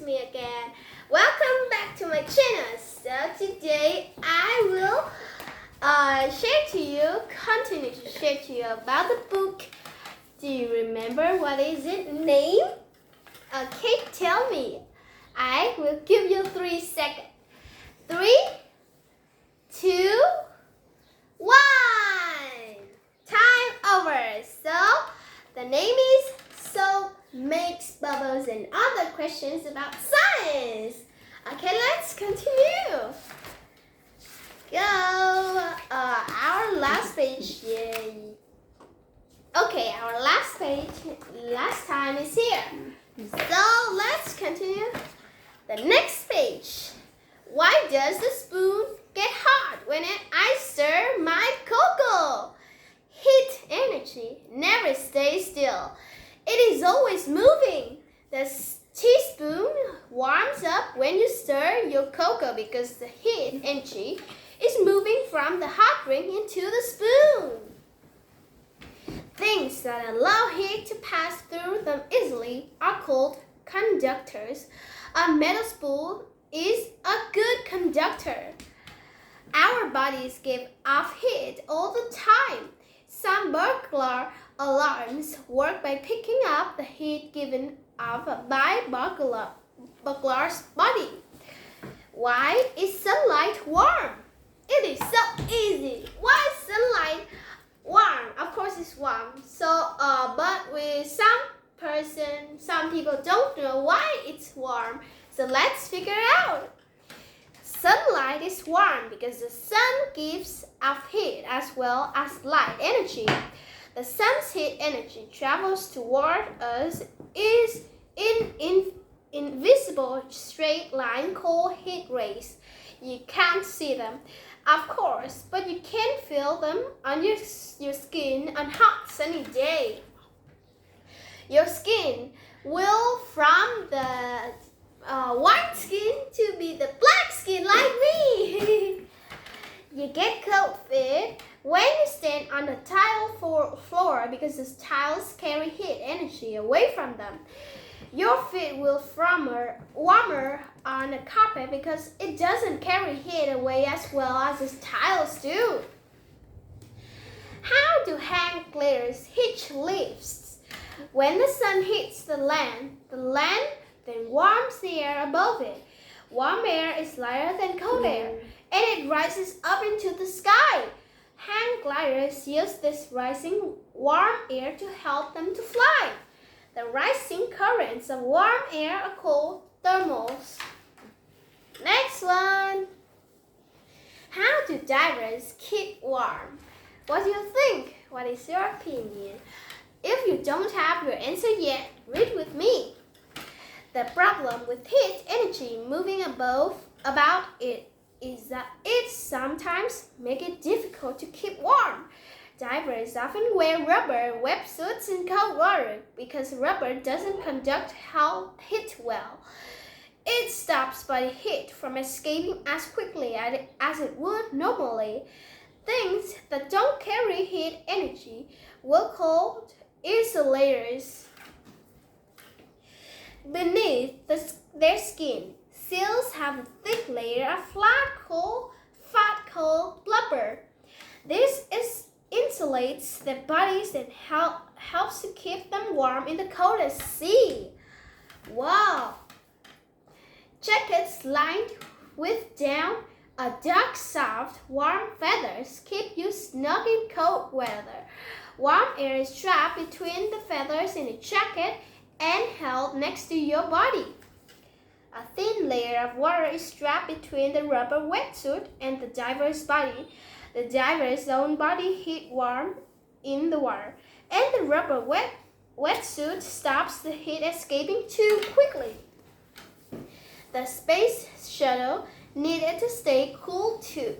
me again. Welcome back to my channel. So today I will continue to share to you about the book. Do you remember what is it name? Okay, tell me. I will give you 3 seconds. 3, 2, 1. Time over. So the name is Soap Makes Bubbles and Other Questions About Science. Okay, let's continue. Go. Our last page. Okay, our last page. Last time is here. So let's continue. The next page. Why does the spoon get hot when I stir my cocoa? Heat energy never stays still. It is always moving. The teaspoon warms up when you stir your cocoa because the heat energy is moving from the hot drink into the spoon. Things that allow heat to pass through them easily are called conductors. A metal spoon is a good conductor. Our bodies give off heat all the time. Some burglar alarms work by picking up the heat given off by burglar's body. Why is sunlight warm? It is so easy. Why is sunlight warm? Of course it's warm. But with some people don't know why it's warm. So let's figure it out. Sunlight is warm because the sun gives off heat as well as light energy. The sun's heat energy travels toward us is in invisible straight line called heat rays. You can't see them, of course, but you can feel them on your skin on a hot sunny day. Your skin will from the white skin to be the black skin like me. You get cold feet when you stand on the tile floor because the tiles carry heat energy away from them. Your feet will warmer on the carpet because it doesn't carry heat away as well as the tiles do. How do hang gliders hitch lifts? When the sun hits the land then warms the air above it. Warm air is lighter than cold air, and it rises up into the sky. Hang gliders use this rising warm air to help them to fly. The rising currents of warm air are called thermals. Next one. How do divers keep warm? What do you think? What is your opinion? If you don't have your answer yet, read with me. The problem with heat energy moving about it is that it sometimes makes it difficult to keep warm. Divers often wear rubber wetsuits in cold water because rubber doesn't conduct heat well. It stops body heat from escaping as quickly as it would normally. Things that don't carry heat energy will called insulators. Beneath their skin, seals have a thick layer of fat called blubber. This insulates their bodies and helps to keep them warm in the coldest sea. Wow! Jackets lined with down, a dark, soft, warm feathers keep you snug in cold weather. Warm air is trapped between the feathers in a jacket and held next to your body. A thin layer of water is trapped between the rubber wetsuit and the diver's body. The diver's own body heat warm in the water, and the rubber wetsuit stops the heat escaping too quickly. The space shuttle needed to stay cool too.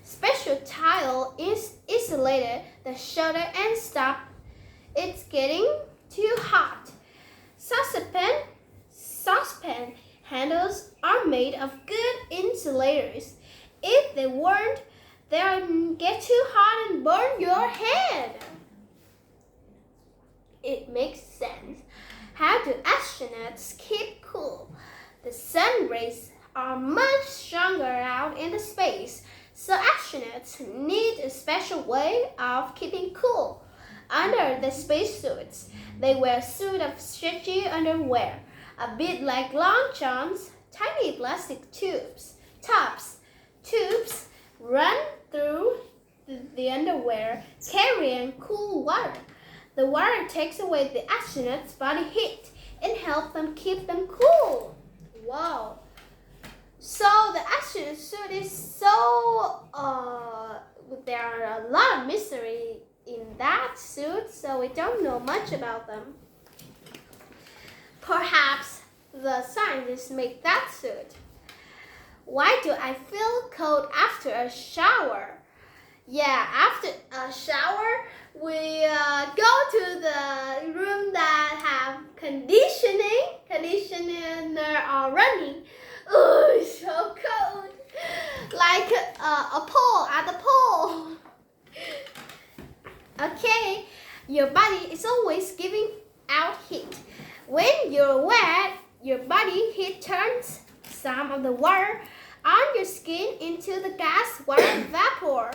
Special tile is insulated the shuttle and stop it getting too hot. Saucepan handles are made of good insulators. If they weren't, they would get too hot and burn your head. It makes sense. How do astronauts keep cool? The sun rays are much stronger out in the space, so astronauts need a special way of keeping cool. Under the spacesuits, they wear a suit of stretchy underwear, a bit like long johns, tiny plastic tops. Tubes run through the underwear, carrying cool water. The water takes away the astronauts' body heat and helps them keep them cool. Wow! So the astronaut suit is there are a lot of mystery in that suit, so we don't know much about them. Perhaps the scientists make that suit. Why do I feel cold after a shower? Yeah, after a shower, we go to the room that have conditioner are running. Oh, it's so cold, like a pole at the pole. Okay, your body is always giving out heat. When you're wet, your body heat turns some of the water on your skin into the gas water vapor.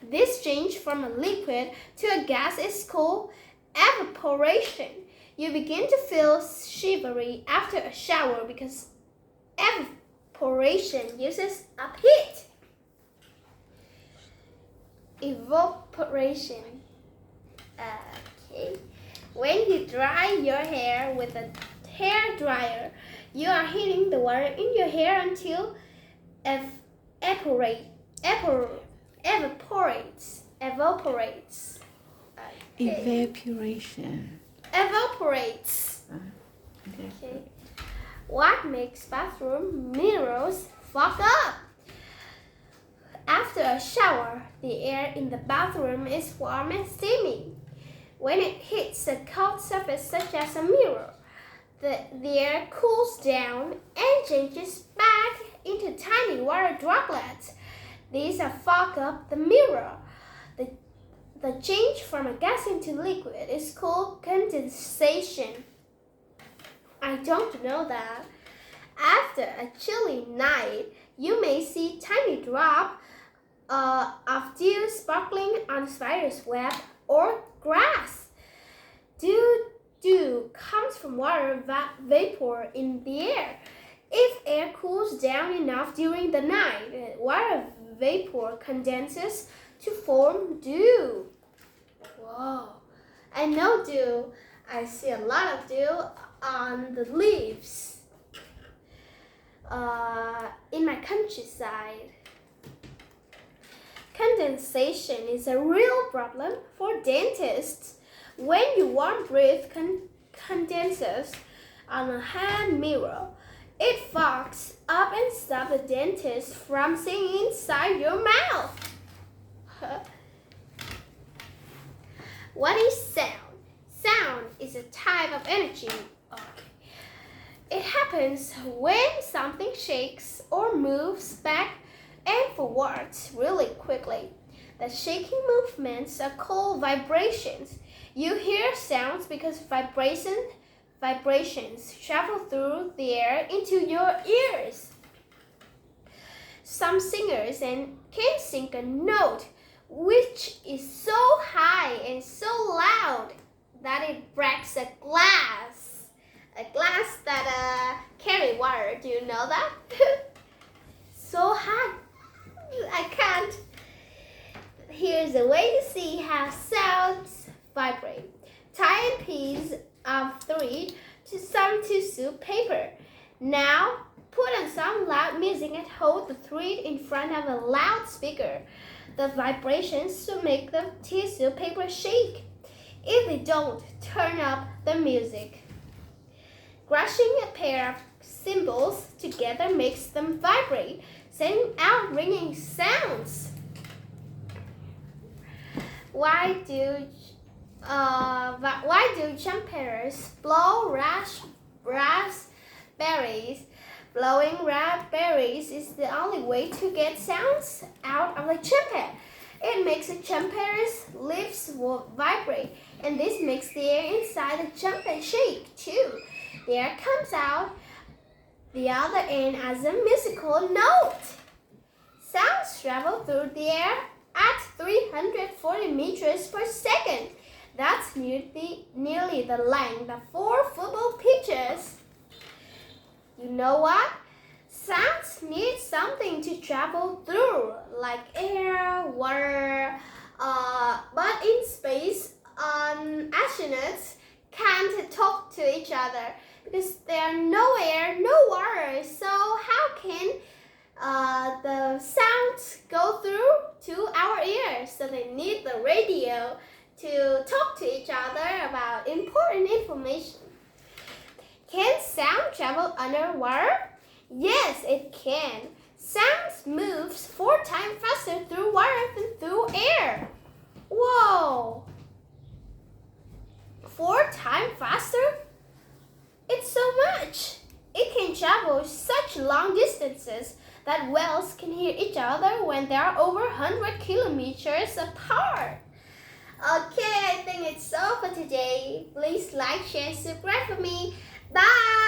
This change from a liquid to a gas is called evaporation. You begin to feel shivery after a shower because evaporation uses up heat. Evaporation. Okay. When you dry your hair with a hair dryer, you are heating the water in your hair until evaporates. Okay. Evaporates. Okay. What makes bathroom mirrors fog up? After a shower, the air in the bathroom is warm and steamy. When it hits a cold surface such as a mirror, the air cools down and changes back into tiny water droplets. These are fog up the mirror. The change from a gas into liquid is called condensation. I don't know that. After a chilly night, you may see tiny drop of dew sparkling on a spider's web or grass. Dew comes from water vapor in the air. If air cools down enough during the night, water vapor condenses to form dew. Whoa! I know dew. I see a lot of dew on the leaves in my countryside. Condensation is a real problem for dentists. When you warm breath condenses on a hand mirror, it fogs up and stops the dentist from seeing inside your mouth. What is sound? Sound is a type of energy. It happens when something shakes or moves back and forwards really quickly. The shaking movements are called vibrations. You hear sounds because vibrations travel through the air into your ears. Some singers can sing a note which is so high and so loud that it breaks a glass. A glass that carry water. Do you know that? So high. I can't. Here's a way to see how sounds vibrate. Tie a piece of thread to some tissue paper. Now put on some loud music and hold the thread in front of a loudspeaker. The vibrations will make the tissue paper shake. If they don't, turn up the music. Brushing a pair of cymbals together makes them vibrate, sending out ringing sounds. Why do trumpeters blow raspberries? Blowing raspberries is the only way to get sounds out of the trumpet. It makes the trumpet's lips vibrate, and this makes the air inside the trumpet shake too. The air comes out the other end as a musical note. Sounds travel through the air at 340 meters per second. That's nearly the length of 4 football pitches. You know what? Sounds need something to travel through, like air, water, but in space, astronauts can't talk to each other because there are no air, no water. So how can the sounds go through to our ears? So they need the radio to talk to each other about important information. Can sound travel underwater? Yes, it can. Sound moves 4 times faster through water than through air. Whoa! 4 times faster? It's so much. It can travel such long distances that whales can hear each other when they are over 100 kilometers apart. Okay, I think it's all for today. Please like, share, subscribe for me. Bye!